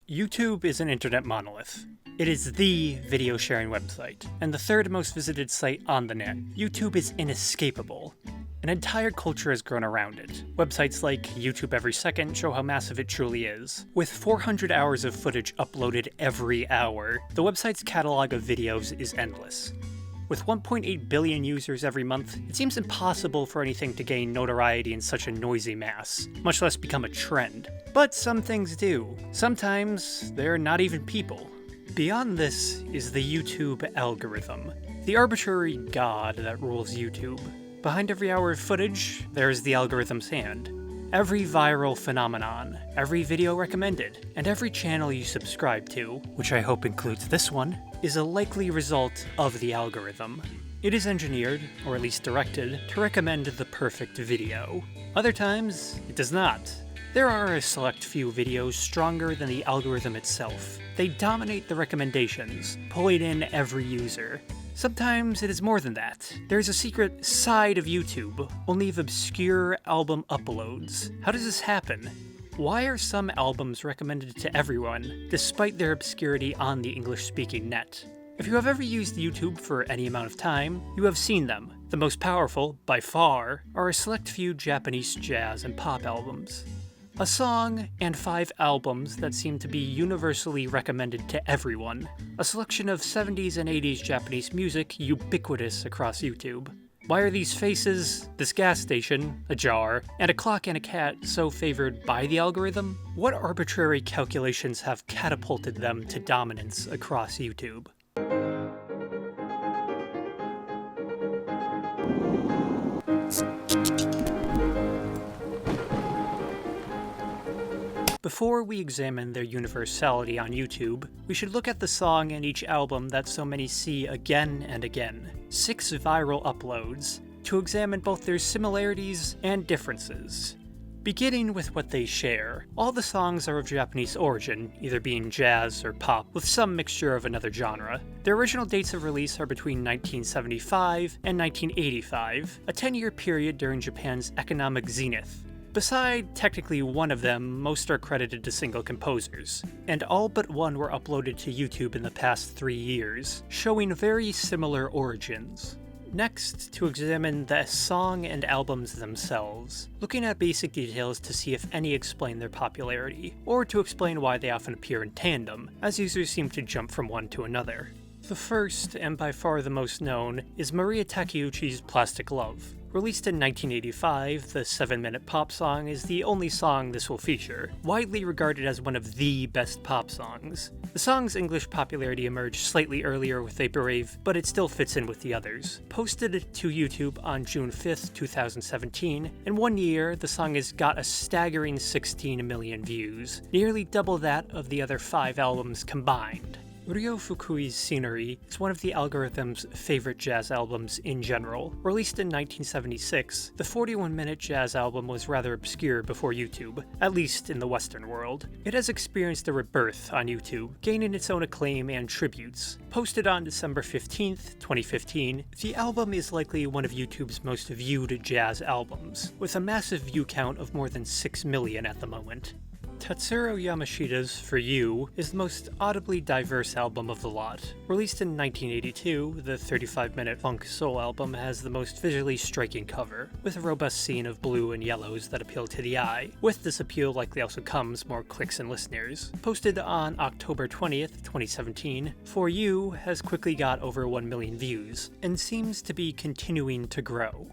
YouTube is an internet monolith. It is the video sharing website, and the third most visited site on the net. YouTube is inescapable. An entire culture has grown around it. Websites like YouTube Every Second show how massive it truly is. With 400 hours of footage uploaded every hour, the website's catalog of videos is endless. With 1.8 billion users every month, it seems impossible for anything to gain notoriety in such a noisy mass, much less become a trend. But some things do. Sometimes they're not even people. Beyond this is the YouTube algorithm, the arbitrary god that rules YouTube. Behind every hour of footage, there is the algorithm's hand. Every viral phenomenon, every video recommended, and every channel you subscribe to, which I hope includes this one, is a likely result of the algorithm. It is engineered, or at least directed, to recommend the perfect video. Other times, it does not. There are a select few videos stronger than the algorithm itself. They dominate the recommendations, pulling in every user. Sometimes it is more than that. There's a secret side of YouTube, only of obscure album uploads. How does this happen? Why are some albums recommended to everyone, despite their obscurity on the English-speaking net? If you have ever used YouTube for any amount of time, you have seen them. The most powerful, by far, are a select few Japanese jazz and pop albums. A song and 5 albums that seem to be universally recommended to everyone. A selection of 70s and 80s Japanese music ubiquitous across YouTube. Why are these faces, this gas station, a jar, and a clock and a cat so favored by the algorithm? What arbitrary calculations have catapulted them to dominance across YouTube? Before we examine their universality on YouTube, we should look at the song and each album that so many see again and again. 6 viral uploads, to examine both their similarities and differences. Beginning with what they share, all the songs are of Japanese origin, either being jazz or pop, with some mixture of another genre. Their original dates of release are between 1975 and 1985, a 10-year period during Japan's economic zenith. Beside technically one of them, most are credited to single composers, and all but one were uploaded to YouTube in the past 3 years, showing very similar origins. Next, to examine the song and albums themselves, looking at basic details to see if any explain their popularity, or to explain why they often appear in tandem, as users seem to jump from one to another. The first, and by far the most known, is Maria Takeuchi's Plastic Love. Released in 1985, the 7-minute pop song is the only song this will feature, widely regarded as one of the best pop songs. The song's English popularity emerged slightly earlier with Vaporwave, but it still fits in with the others. Posted to YouTube on June 5th, 2017, in 1 year, the song has got a staggering 16 million views, nearly double that of the other 5 albums combined. Ryo Fukui's Scenery is one of the algorithm's favorite jazz albums in general. Released in 1976, the 41-minute jazz album was rather obscure before YouTube, at least in the Western world. It has experienced a rebirth on YouTube, gaining its own acclaim and tributes. Posted on December 15th, 2015, the album is likely one of YouTube's most viewed jazz albums, with a massive view count of more than 6 million at the moment. Tatsuro Yamashita's For You is the most audibly diverse album of the lot. Released in 1982, the 35-minute funk soul album has the most visually striking cover, with a robust scene of blue and yellows that appeal to the eye. With this appeal likely also comes more clicks and listeners. Posted on October 20th, 2017, For You has quickly got over 1 million views, and seems to be continuing to grow.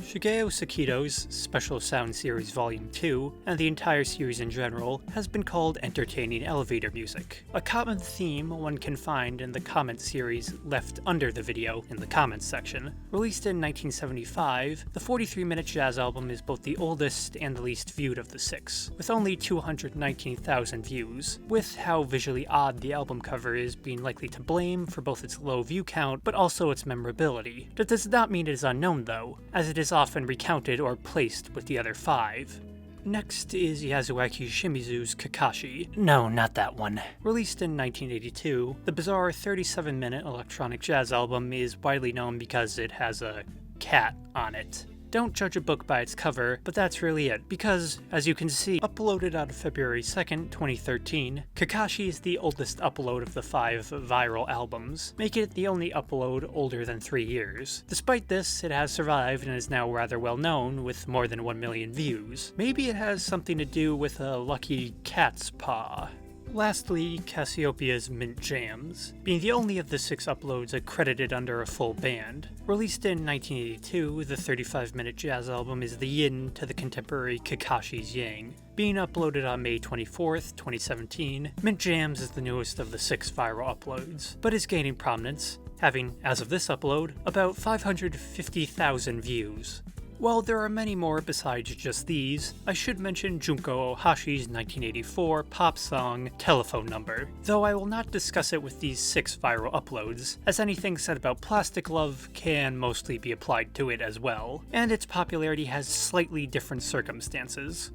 Shigeo Sakito's Special Sound Series Volume 2, and the entire series in general, has been called entertaining elevator music, a common theme one can find in the comment series left under the video in the comments section. Released in 1975, the 43-minute jazz album is both the oldest and the least viewed of the 6, with only 219,000 views, with how visually odd the album cover is being likely to blame for both its low view count but also its memorability. That does not mean it is unknown though, as it is often recounted or placed with the other 5. Next is Yasuaki Shimizu's Kakashi. No, not that one. Released in 1982, the bizarre 37-minute electronic jazz album is widely known because it has a cat on it. Don't judge a book by its cover, but that's really it, because, as you can see, uploaded on February 2nd, 2013, Kakashi is the oldest upload of the 5 viral albums, making it the only upload older than 3 years. Despite this, it has survived and is now rather well known, with more than 1 million views. Maybe it has something to do with a lucky cat's paw. Lastly, Cassiopeia's Mint Jams, being the only of the 6 uploads accredited under a full band. Released in 1982, the 35-minute jazz album is the yin to the contemporary Kakashi's yang. Being uploaded on May 24th, 2017, Mint Jams is the newest of the 6 viral uploads, but is gaining prominence, having, as of this upload, about 550,000 views. While there are many more besides just these, I should mention Junko Ohashi's 1984 pop song Telephone Number, though I will not discuss it with these 6 viral uploads, as anything said about Plastic Love can mostly be applied to it as well, and its popularity has slightly different circumstances.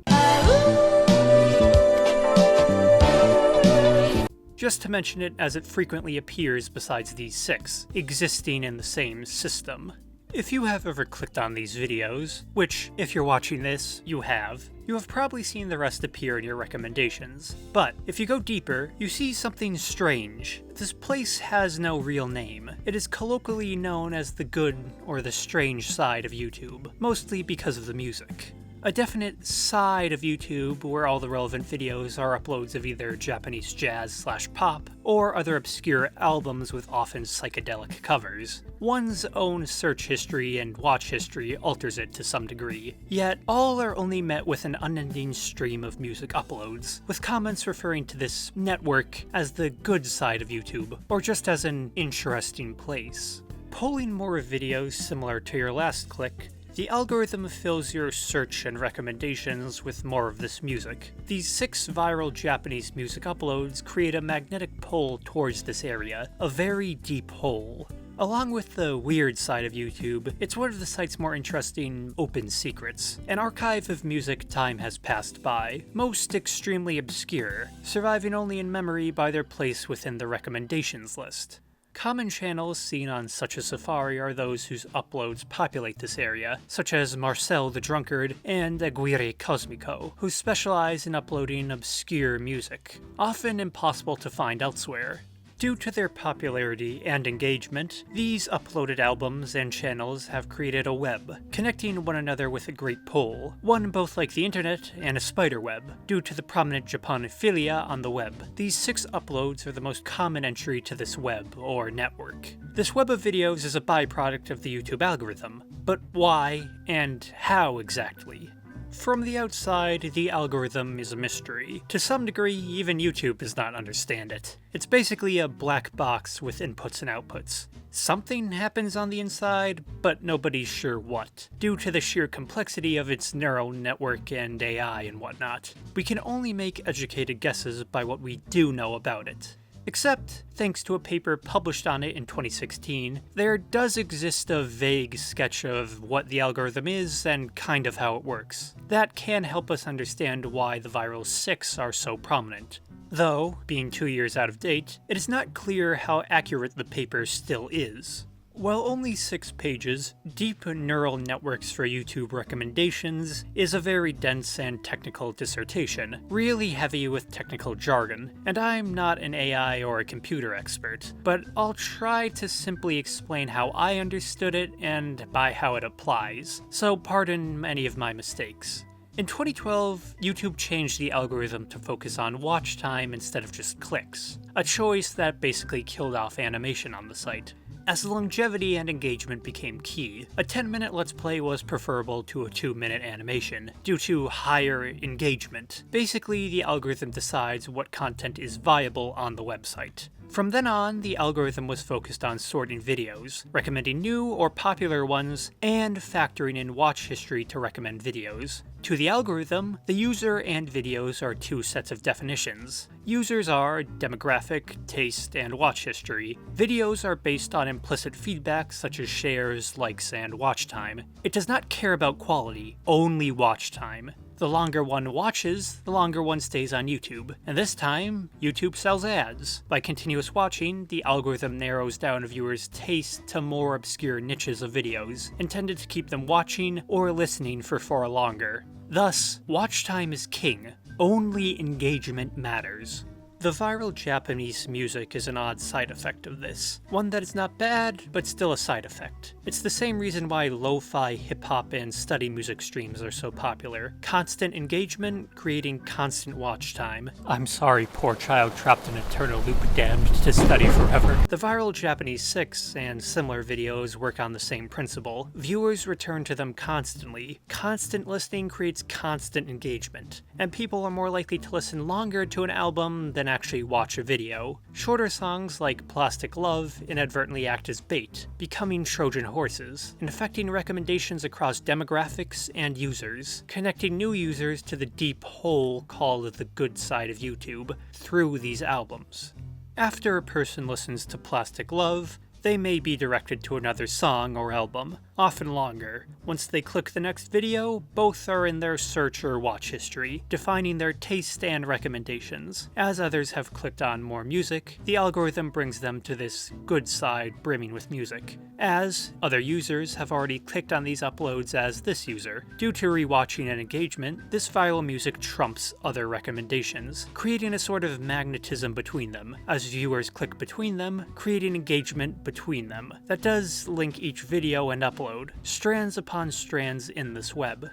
Just to mention it as it frequently appears besides these 6, existing in the same system. If you have ever clicked on these videos, which, if you're watching this, you have probably seen the rest appear in your recommendations. But, if you go deeper, you see something strange. This place has no real name. It is colloquially known as the good or the strange side of YouTube, mostly because of the music. A definite side of YouTube where all the relevant videos are uploads of either Japanese jazz/pop or other obscure albums with often psychedelic covers. One's own search history and watch history alters it to some degree, yet all are only met with an unending stream of music uploads, with comments referring to this network as the good side of YouTube, or just as an interesting place. Pulling more videos similar to your last click, the algorithm fills your search and recommendations with more of this music. These 6 viral Japanese music uploads create a magnetic pull towards this area, a very deep hole. Along with the weird side of YouTube, it's one of the site's more interesting open secrets, an archive of music time has passed by, most extremely obscure, surviving only in memory by their place within the recommendations list. Common channels seen on such a safari are those whose uploads populate this area, such as Marcel the Drunkard and Aguirre Cosmico, who specialize in uploading obscure music, often impossible to find elsewhere. Due to their popularity and engagement, these uploaded albums and channels have created a web, connecting one another with a great pull, one both like the internet and a spider web, due to the prominent Japanophilia on the web. These 6 uploads are the most common entry to this web, or network. This web of videos is a byproduct of the YouTube algorithm, but why and how exactly? From the outside, the algorithm is a mystery. To some degree, even YouTube does not understand it. It's basically a black box with inputs and outputs. Something happens on the inside, but nobody's sure what, due to the sheer complexity of its neural network and AI and whatnot. We can only make educated guesses by what we do know about it. Except, thanks to a paper published on it in 2016, there does exist a vague sketch of what the algorithm is and kind of how it works. That can help us understand why the viral 6 are so prominent. Though, being 2 years out of date, it is not clear how accurate the paper still is. While only 6 pages, Deep Neural Networks for YouTube Recommendations is a very dense and technical dissertation, really heavy with technical jargon, and I'm not an AI or a computer expert, but I'll try to simply explain how I understood it and by how it applies, so pardon any of my mistakes. In 2012, YouTube changed the algorithm to focus on watch time instead of just clicks, a choice that basically killed off animation on the site. As longevity and engagement became key, a 10-minute Let's Play was preferable to a 2-minute animation, due to higher engagement. Basically, the algorithm decides what content is viable on the website. From then on, the algorithm was focused on sorting videos, recommending new or popular ones, and factoring in watch history to recommend videos. To the algorithm, the user and videos are 2 sets of definitions. Users are demographic, taste, and watch history. Videos are based on implicit feedback such as shares, likes, and watch time. It does not care about quality, only watch time. The longer one watches, the longer one stays on YouTube. And this time, YouTube sells ads. By continuous watching, the algorithm narrows down a viewer's taste to more obscure niches of videos, intended to keep them watching or listening for far longer. Thus, watch time is king. Only engagement matters. The viral Japanese music is an odd side effect of this. One that is not bad, but still a side effect. It's the same reason why lo-fi hip-hop and study music streams are so popular. Constant engagement, creating constant watch time. I'm sorry, poor child trapped in eternal loop damned to study forever. The viral Japanese 6 and similar videos work on the same principle. Viewers return to them constantly. Constant listening creates constant engagement, and people are more likely to listen longer to an album than actually watch a video. Shorter songs like Plastic Love inadvertently act as bait, becoming Trojan horses, and affecting recommendations across demographics and users, connecting new users to the deep hole called the good side of YouTube through these albums. After a person listens to Plastic Love, they may be directed to another song or album, often longer. Once they click the next video, both are in their search or watch history, defining their taste and recommendations. As others have clicked on more music, the algorithm brings them to this good side brimming with music. As other users have already clicked on these uploads as this user. Due to rewatching and engagement, this viral music trumps other recommendations, creating a sort of magnetism between them, as viewers click between them, creating engagement between them. That does link each video and upload, strands upon strands in this web.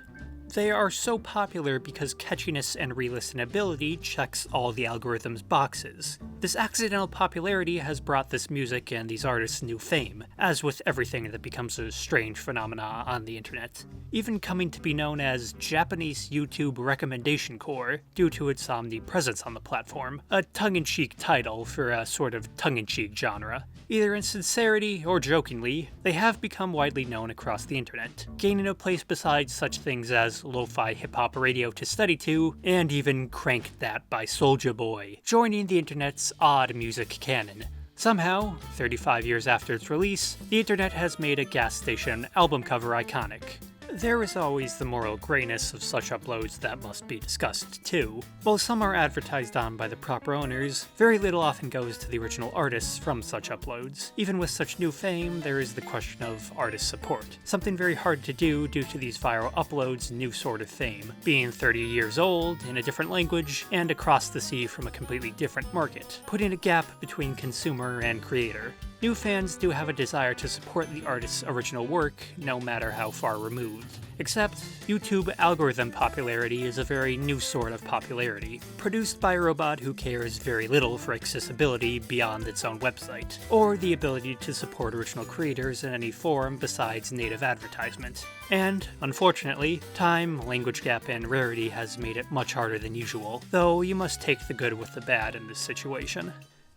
They are so popular because catchiness and re-listenability checks all the algorithm's boxes. This accidental popularity has brought this music and these artists new fame, as with everything that becomes a strange phenomena on the internet, even coming to be known as Japanese YouTube Recommendation Core due to its omnipresence on the platform, a tongue-in-cheek title for a sort of tongue-in-cheek genre. Either in sincerity or jokingly, they have become widely known across the internet, gaining a place beside such things as lo-fi hip-hop radio to study to, and even Crank That by Soulja Boy, joining the internet's odd music canon. Somehow, 35 years after its release, the internet has made a gas station album cover iconic. There is always the moral grayness of such uploads that must be discussed, too. While some are advertised on by the proper owners, very little often goes to the original artists from such uploads. Even with such new fame, there is the question of artist support, something very hard to do due to these viral uploads' new sort of fame, being 30 years old, in a different language, and across the sea from a completely different market, putting a gap between consumer and creator. New fans do have a desire to support the artist's original work, no matter how far removed. Except, YouTube algorithm popularity is a very new sort of popularity, produced by a robot who cares very little for accessibility beyond its own website, or the ability to support original creators in any form besides native advertisement. And, unfortunately, time, language gap, and rarity has made it much harder than usual, though you must take the good with the bad in this situation.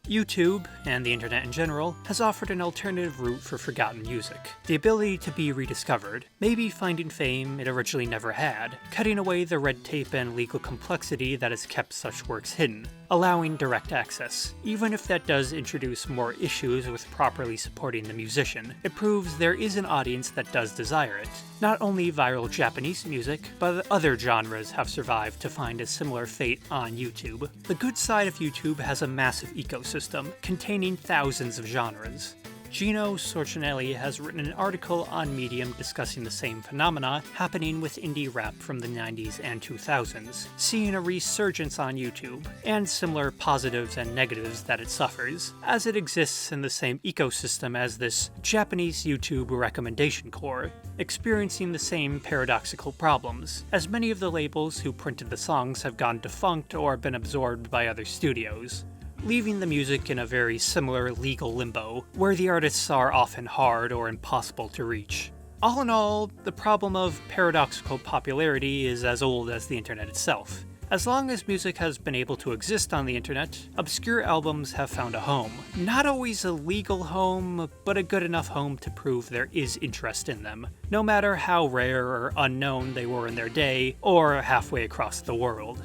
YouTube, and the internet in general, has offered an alternative route for forgotten music. The ability to be rediscovered, maybe finding fame it originally never had, cutting away the red tape and legal complexity that has kept such works hidden, allowing direct access. Even if that does introduce more issues with properly supporting the musician, it proves there is an audience that does desire it. Not only viral Japanese music, but other genres have survived to find a similar fate on YouTube. The good side of YouTube has a massive ecosystem, containing thousands of genres. Gino Sorcinelli has written an article on Medium discussing the same phenomena happening with indie rap from the 90s and 2000s, seeing a resurgence on YouTube, and similar positives and negatives that it suffers, as it exists in the same ecosystem as this Japanese YouTube recommendation core, experiencing the same paradoxical problems, as many of the labels who printed the songs have gone defunct or been absorbed by other studios, leaving the music in a very similar legal limbo, where the artists are often hard or impossible to reach. All in all, the problem of paradoxical popularity is as old as the internet itself. As long as music has been able to exist on the internet, obscure albums have found a home. Not always a legal home, but a good enough home to prove there is interest in them, no matter how rare or unknown they were in their day, or halfway across the world.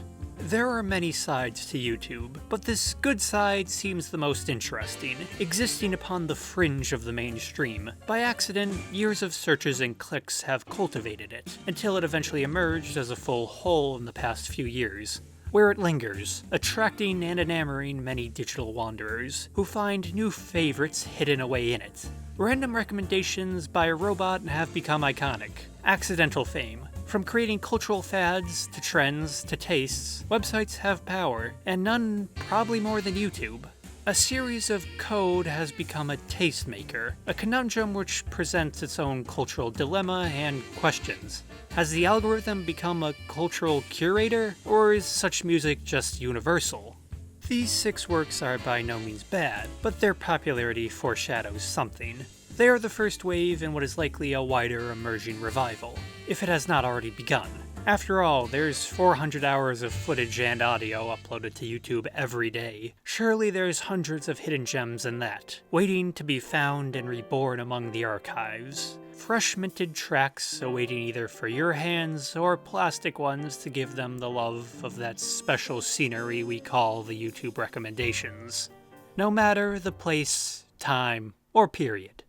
There are many sides to YouTube, but this good side seems the most interesting, existing upon the fringe of the mainstream. By accident, years of searches and clicks have cultivated it, until it eventually emerged as a full whole in the past few years, where it lingers, attracting and enamoring many digital wanderers, who find new favorites hidden away in it. Random recommendations by a robot have become iconic. Accidental fame. From creating cultural fads, to trends, to tastes, websites have power, and none probably more than YouTube. A series of code has become a tastemaker, a conundrum which presents its own cultural dilemma and questions. Has the algorithm become a cultural curator, or is such music just universal? These 6 works are by no means bad, but their popularity foreshadows something. They are the first wave in what is likely a wider emerging revival, if it has not already begun. After all, there's 400 hours of footage and audio uploaded to YouTube every day. Surely there's hundreds of hidden gems in that, waiting to be found and reborn among the archives. Fresh minted tracks awaiting either for your hands or plastic ones to give them the love of that special scenery we call the YouTube recommendations. No matter the place, time, or period.